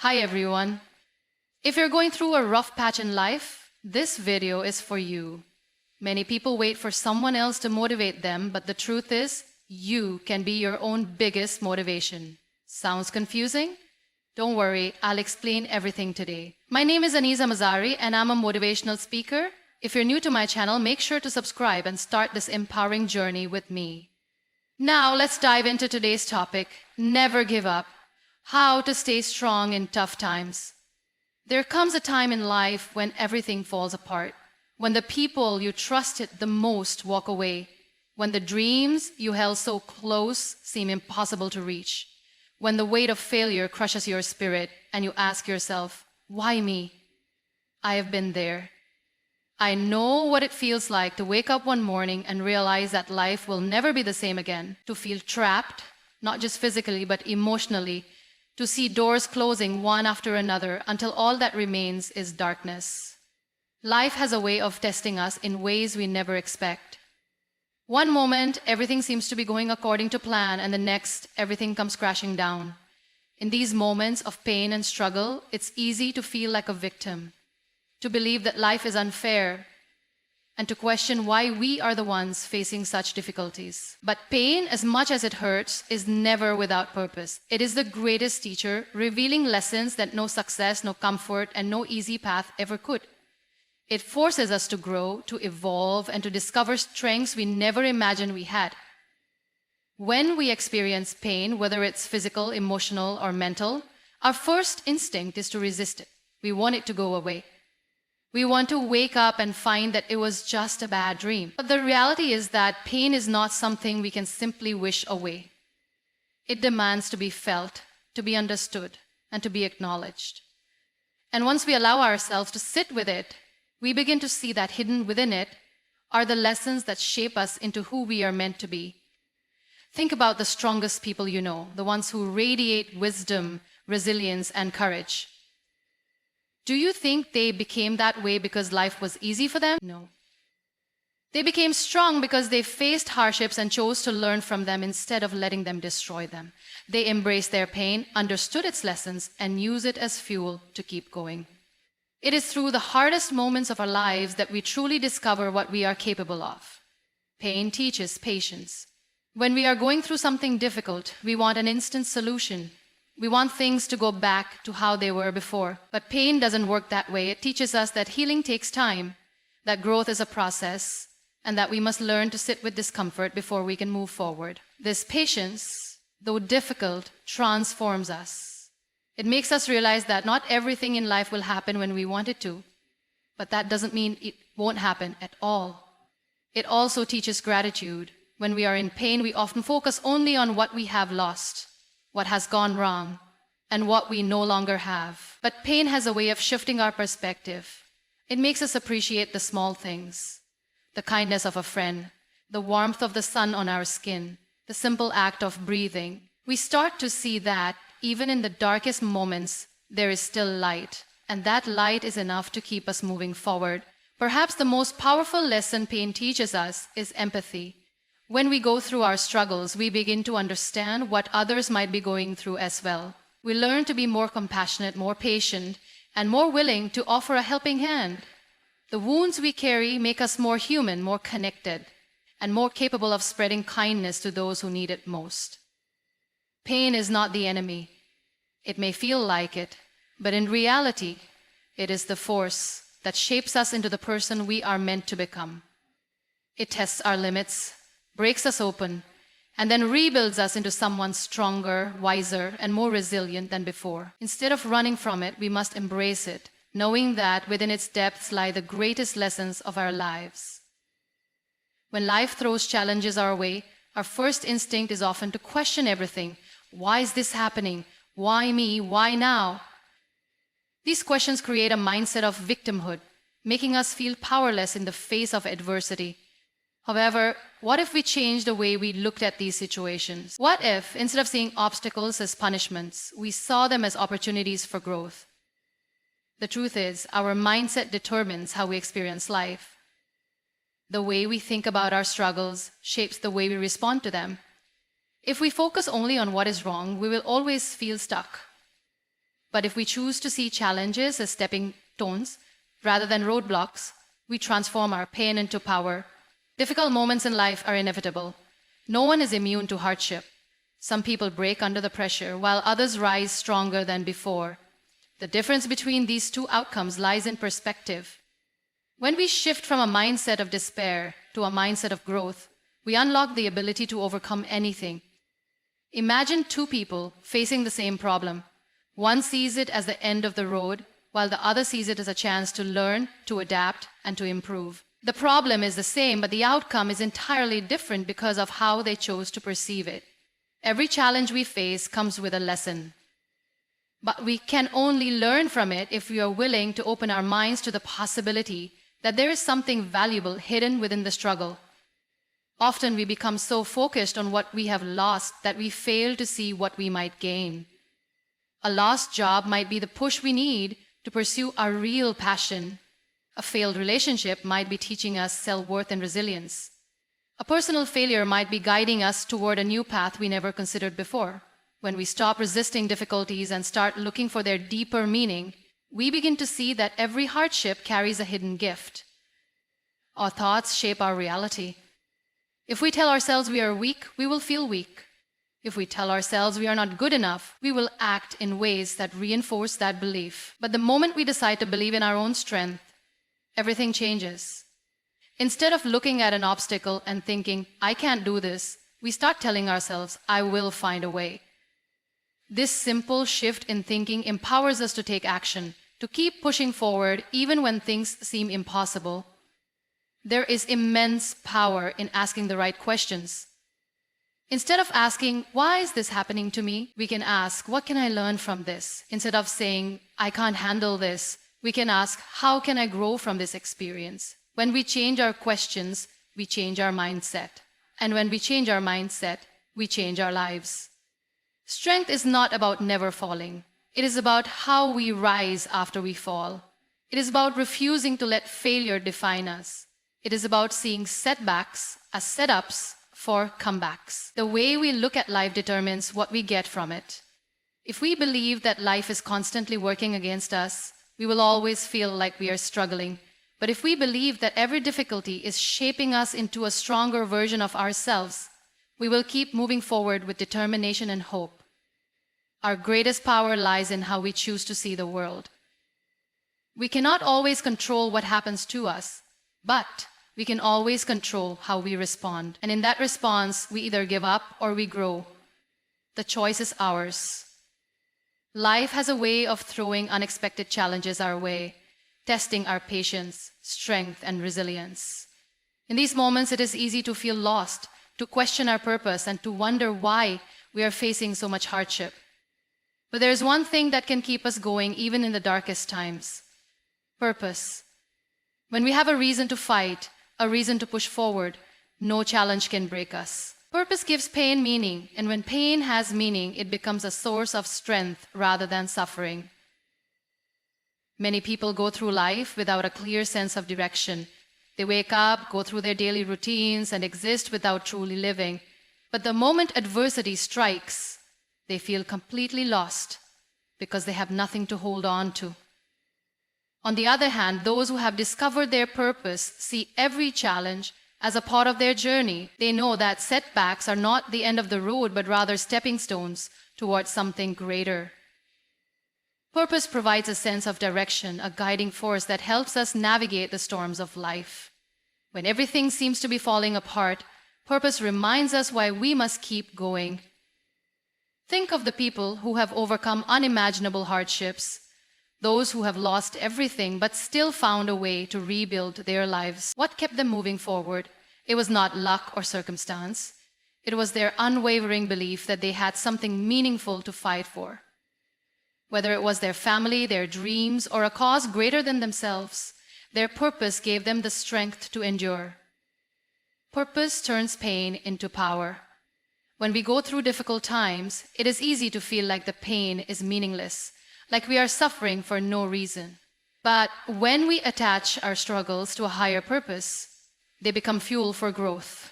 Hi everyone. If you're going through a rough patch in life, this video is for you. Many people wait for someone else to motivate them, but the truth is, you can be your own biggest motivation. Sounds confusing? Don't worry, I'll explain everything today. My name is Muniba Mazari and I'm a motivational speaker. If you're new to my channel, make sure to subscribe and start this empowering journey with me. Now let's dive into today's topic, never give up. How to stay strong in tough times. There comes a time in life when everything falls apart, when the people you trusted the most walk away, when the dreams you held so close seem impossible to reach, when the weight of failure crushes your spirit and you ask yourself, why me? I have been there. I know what it feels like to wake up one morning and realize that life will never be the same again, to feel trapped, not just physically but emotionally, to see doors closing one after another until all that remains is darkness. Life has a way of testing us in ways we never expect. One moment, everything seems to be going according to plan, and the next, everything comes crashing down. In these moments of pain and struggle, it's easy to feel like a victim, to believe that life is unfair, and to question why we are the ones facing such difficulties. But pain, as much as it hurts, is never without purpose. It is the greatest teacher, revealing lessons that no success, no comfort, and no easy path ever could. It forces us to grow, to evolve, and to discover strengths we never imagined we had. When we experience pain, whether it's physical, emotional, or mental, our first instinct is to resist it. We want it to go away. We want to wake up and find that it was just a bad dream. But the reality is that pain is not something we can simply wish away. It demands to be felt, to be understood, and to be acknowledged. And once we allow ourselves to sit with it, we begin to see that hidden within it are the lessons that shape us into who we are meant to be. Think about the strongest people you know, the ones who radiate wisdom, resilience, and courage. Do you think they became that way because life was easy for them? No. They became strong because they faced hardships and chose to learn from them instead of letting them destroy them. They embraced their pain, understood its lessons, and used it as fuel to keep going. It is through the hardest moments of our lives that we truly discover what we are capable of. Pain teaches patience. When we are going through something difficult, we want an instant solution. We want things to go back to how they were before. But pain doesn't work that way. It teaches us that healing takes time, that growth is a process, and that we must learn to sit with discomfort before we can move forward. This patience, though difficult, transforms us. It makes us realize that not everything in life will happen when we want it to, but that doesn't mean it won't happen at all. It also teaches gratitude. When we are in pain, we often focus only on what we have lost, what has gone wrong, and what we no longer have. But pain has a way of shifting our perspective. It makes us appreciate the small things, the kindness of a friend, the warmth of the sun on our skin, the simple act of breathing. We start to see that even in the darkest moments, there is still light, and that light is enough to keep us moving forward. Perhaps the most powerful lesson pain teaches us is empathy. When we go through our struggles, we begin to understand what others might be going through as well. We learn to be more compassionate, more patient, and more willing to offer a helping hand. The wounds we carry make us more human, more connected, and more capable of spreading kindness to those who need it most. Pain is not the enemy. It may feel like it, but in reality, it is the force that shapes us into the person we are meant to become. It tests our limits, breaks us open, and then rebuilds us into someone stronger, wiser, and more resilient than before. Instead of running from it, we must embrace it, knowing that within its depths lie the greatest lessons of our lives. When life throws challenges our way, our first instinct is often to question everything. Why is this happening? Why me? Why now? These questions create a mindset of victimhood, making us feel powerless in the face of adversity. However, what if we change the way we looked at these situations? What if, instead of seeing obstacles as punishments, we saw them as opportunities for growth? The truth is, our mindset determines how we experience life. The way we think about our struggles shapes the way we respond to them. If we focus only on what is wrong, we will always feel stuck. But if we choose to see challenges as stepping stones rather than roadblocks, we transform our pain into power. Difficult moments in life are inevitable. No one is immune to hardship. Some people break under the pressure, while others rise stronger than before. The difference between these two outcomes lies in perspective. When we shift from a mindset of despair to a mindset of growth, we unlock the ability to overcome anything. Imagine two people facing the same problem. One sees it as the end of the road, while the other sees it as a chance to learn, to adapt, and to improve. The problem is the same, but the outcome is entirely different because of how they chose to perceive it. Every challenge we face comes with a lesson. But we can only learn from it if we are willing to open our minds to the possibility that there is something valuable hidden within the struggle. Often we become so focused on what we have lost that we fail to see what we might gain. A lost job might be the push we need to pursue our real passion. A failed relationship might be teaching us self-worth and resilience. A personal failure might be guiding us toward a new path we never considered before. When we stop resisting difficulties and start looking for their deeper meaning, we begin to see that every hardship carries a hidden gift. Our thoughts shape our reality. If we tell ourselves we are weak, we will feel weak. If we tell ourselves we are not good enough, we will act in ways that reinforce that belief. But the moment we decide to believe in our own strength, everything changes. Instead of looking at an obstacle and thinking, I can't do this, we start telling ourselves, I will find a way. This simple shift in thinking empowers us to take action, to keep pushing forward even when things seem impossible. There is immense power in asking the right questions. Instead of asking, why is this happening to me? We can ask, what can I learn from this? Instead of saying, I can't handle this, we can ask, how can I grow from this experience? When we change our questions, we change our mindset. And when we change our mindset, we change our lives. Strength is not about never falling. It is about how we rise after we fall. It is about refusing to let failure define us. It is about seeing setbacks as setups for comebacks. The way we look at life determines what we get from it. If we believe that life is constantly working against us, we will always feel like we are struggling. But if we believe that every difficulty is shaping us into a stronger version of ourselves, we will keep moving forward with determination and hope. Our greatest power lies in how we choose to see the world. We cannot always control what happens to us, but we can always control how we respond. And in that response, we either give up or we grow. The choice is ours. Life has a way of throwing unexpected challenges our way, testing our patience, strength, and resilience. In these moments, it is easy to feel lost, to question our purpose, and to wonder why we are facing so much hardship. But there is one thing that can keep us going even in the darkest times: purpose. When we have a reason to fight, a reason to push forward, no challenge can break us. Purpose gives pain meaning, and when pain has meaning, it becomes a source of strength rather than suffering. Many people go through life without a clear sense of direction. They wake up, go through their daily routines, and exist without truly living. But the moment adversity strikes, they feel completely lost because they have nothing to hold on to. On the other hand, those who have discovered their purpose see every challenge as a part of their journey. They know that setbacks are not the end of the road, but rather stepping stones towards something greater. Purpose provides a sense of direction, a guiding force that helps us navigate the storms of life. When everything seems to be falling apart, purpose reminds us why we must keep going. Think of the people who have overcome unimaginable hardships, those who have lost everything but still found a way to rebuild their lives. What kept them moving forward? It was not luck or circumstance. It was their unwavering belief that they had something meaningful to fight for. Whether it was their family, their dreams, or a cause greater than themselves, their purpose gave them the strength to endure. Purpose turns pain into power. When we go through difficult times, it is easy to feel like the pain is meaningless, like we are suffering for no reason. But when we attach our struggles to a higher purpose, they become fuel for growth.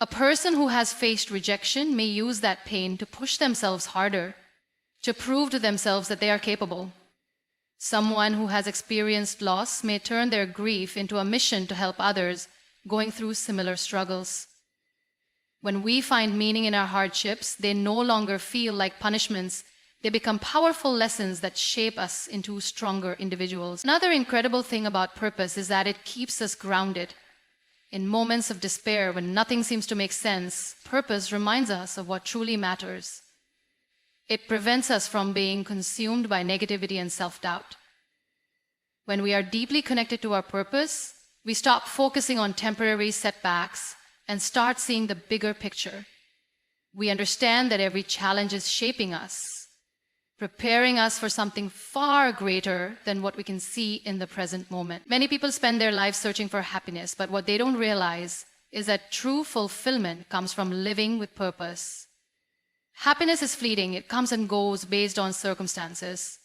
A person who has faced rejection may use that pain to push themselves harder, to prove to themselves that they are capable. Someone who has experienced loss may turn their grief into a mission to help others going through similar struggles. When we find meaning in our hardships, they no longer feel like punishments. They become powerful lessons that shape us into stronger individuals. Another incredible thing about purpose is that it keeps us grounded. In moments of despair, when nothing seems to make sense, purpose reminds us of what truly matters. It prevents us from being consumed by negativity and self-doubt. When we are deeply connected to our purpose, we stop focusing on temporary setbacks and start seeing the bigger picture. We understand that every challenge is shaping us, preparing us for something far greater than what we can see in the present moment. Many people spend their lives searching for happiness, but what they don't realize is that true fulfillment comes from living with purpose. Happiness is fleeting. It comes and goes based on circumstances.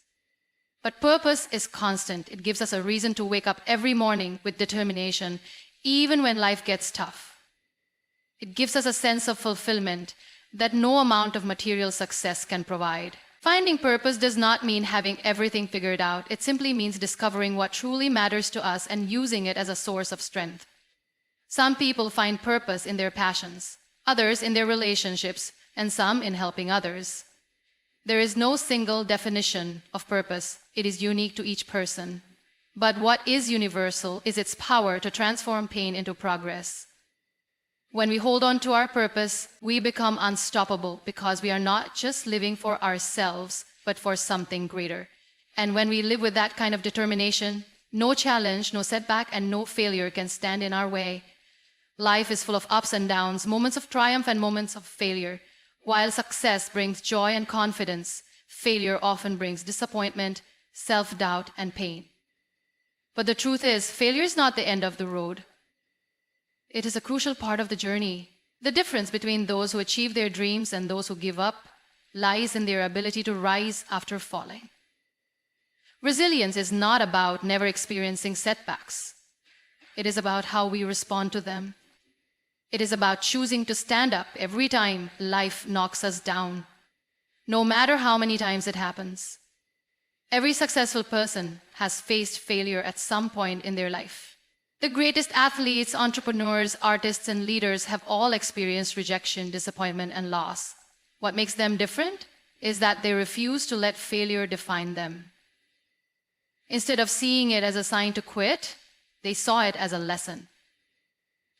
But purpose is constant. It gives us a reason to wake up every morning with determination, even when life gets tough. It gives us a sense of fulfillment that no amount of material success can provide. Finding purpose does not mean having everything figured out. It simply means discovering what truly matters to us and using it as a source of strength. Some people find purpose in their passions, others in their relationships, and some in helping others. There is no single definition of purpose. It is unique to each person. But what is universal is its power to transform pain into progress. When we hold on to our purpose, we become unstoppable because we are not just living for ourselves, but for something greater. And when we live with that kind of determination, no challenge, no setback, and no failure can stand in our way. Life is full of ups and downs, moments of triumph and moments of failure. While success brings joy and confidence, failure often brings disappointment, self-doubt, and pain. But the truth is, failure is not the end of the road. It is a crucial part of the journey. The difference between those who achieve their dreams and those who give up lies in their ability to rise after falling. Resilience is not about never experiencing setbacks. It is about how we respond to them. It is about choosing to stand up every time life knocks us down, no matter how many times it happens. Every successful person has faced failure at some point in their life. The greatest athletes, entrepreneurs, artists, and leaders have all experienced rejection, disappointment, and loss. What makes them different is that they refuse to let failure define them. Instead of seeing it as a sign to quit, they saw it as a lesson.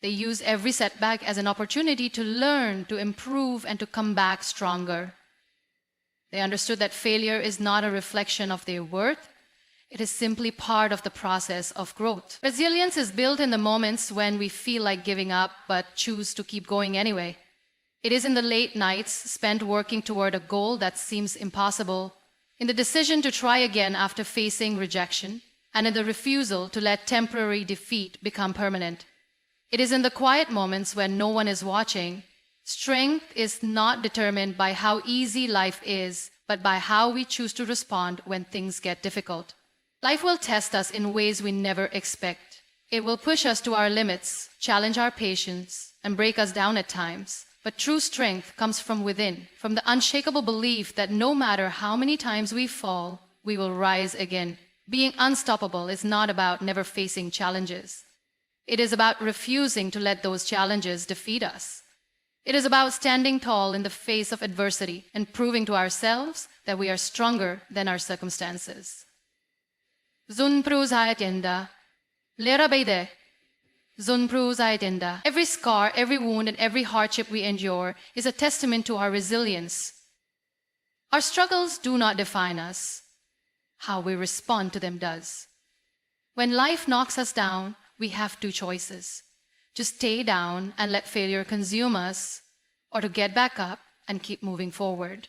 They used every setback as an opportunity to learn, to improve, and to come back stronger. They understood that failure is not a reflection of their worth. It is simply part of the process of growth. Resilience is built in the moments when we feel like giving up but choose to keep going anyway. It is in the late nights spent working toward a goal that seems impossible, in the decision to try again after facing rejection, and in the refusal to let temporary defeat become permanent. It is in the quiet moments when no one is watching. Strength is not determined by how easy life is, but by how we choose to respond when things get difficult. Life will test us in ways we never expect. It will push us to our limits, challenge our patience, and break us down at times. But true strength comes from within, from the unshakable belief that no matter how many times we fall, we will rise again. Being unstoppable is not about never facing challenges. It is about refusing to let those challenges defeat us. It is about standing tall in the face of adversity and proving to ourselves that we are stronger than our circumstances. Every scar, every wound, and every hardship we endure is a testament to our resilience. Our struggles do not define us. How we respond to them does. When life knocks us down, we have two choices: to stay down and let failure consume us, or to get back up and keep moving forward.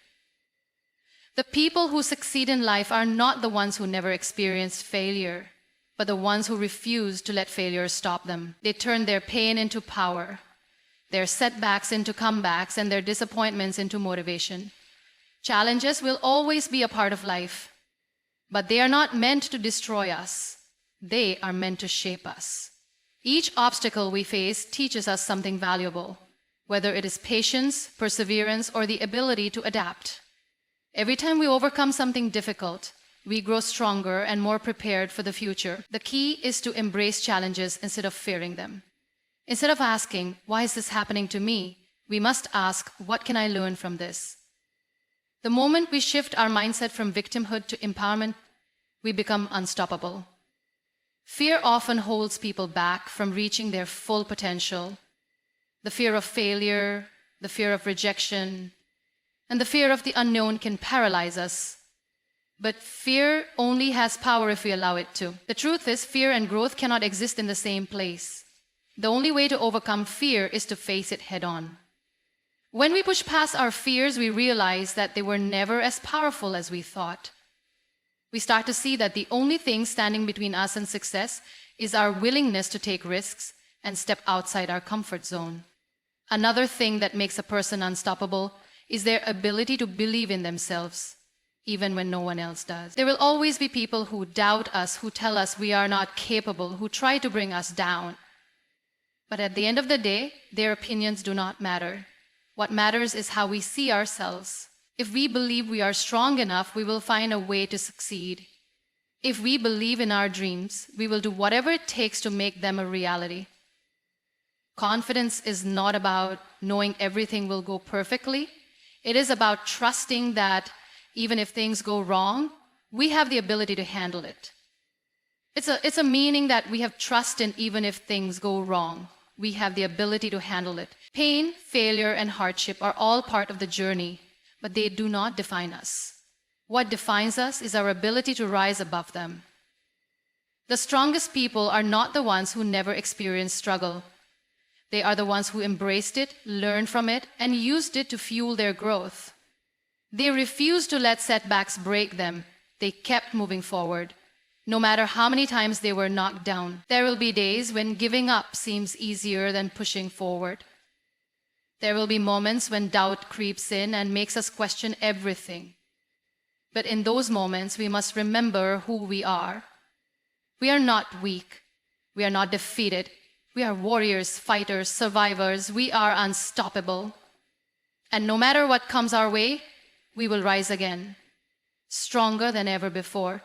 The people who succeed in life are not the ones who never experienced failure, but the ones who refuse to let failure stop them. They turn their pain into power, their setbacks into comebacks, and their disappointments into motivation. Challenges will always be a part of life, but they are not meant to destroy us. They are meant to shape us. Each obstacle we face teaches us something valuable, whether it is patience, perseverance, or the ability to adapt. Every time we overcome something difficult, we grow stronger and more prepared for the future. The key is to embrace challenges instead of fearing them. Instead of asking, why is this happening to me? We must ask, what can I learn from this? The moment we shift our mindset from victimhood to empowerment, we become unstoppable. Fear often holds people back from reaching their full potential. The fear of failure, the fear of rejection, and the fear of the unknown can paralyze us. But fear only has power if we allow it to. The truth is, fear and growth cannot exist in the same place. The only way to overcome fear is to face it head on. When we push past our fears, we realize that they were never as powerful as we thought. We start to see that the only thing standing between us and success is our willingness to take risks and step outside our comfort zone. Another thing that makes a person unstoppable is their ability to believe in themselves, even when no one else does. There will always be people who doubt us, who tell us we are not capable, who try to bring us down. But at the end of the day, their opinions do not matter. What matters is how we see ourselves. If we believe we are strong enough, we will find a way to succeed. If we believe in our dreams, we will do whatever it takes to make them a reality. Confidence is not about knowing everything will go perfectly. It is about trusting that even if things go wrong, we have the ability to handle it. It's a meaning that we have trust in even if things go wrong. We have the ability to handle it. Pain, failure, and hardship are all part of the journey, but they do not define us. What defines us is our ability to rise above them. The strongest people are not the ones who never experienced struggle. They are the ones who embraced it, learned from it, and used it to fuel their growth. They refused to let setbacks break them. They kept moving forward, no matter how many times they were knocked down. There will be days when giving up seems easier than pushing forward. There will be moments when doubt creeps in and makes us question everything. But in those moments, we must remember who we are. We are not weak. We are not defeated. We are warriors, fighters, survivors. We are unstoppable. And no matter what comes our way, we will rise again, stronger than ever before.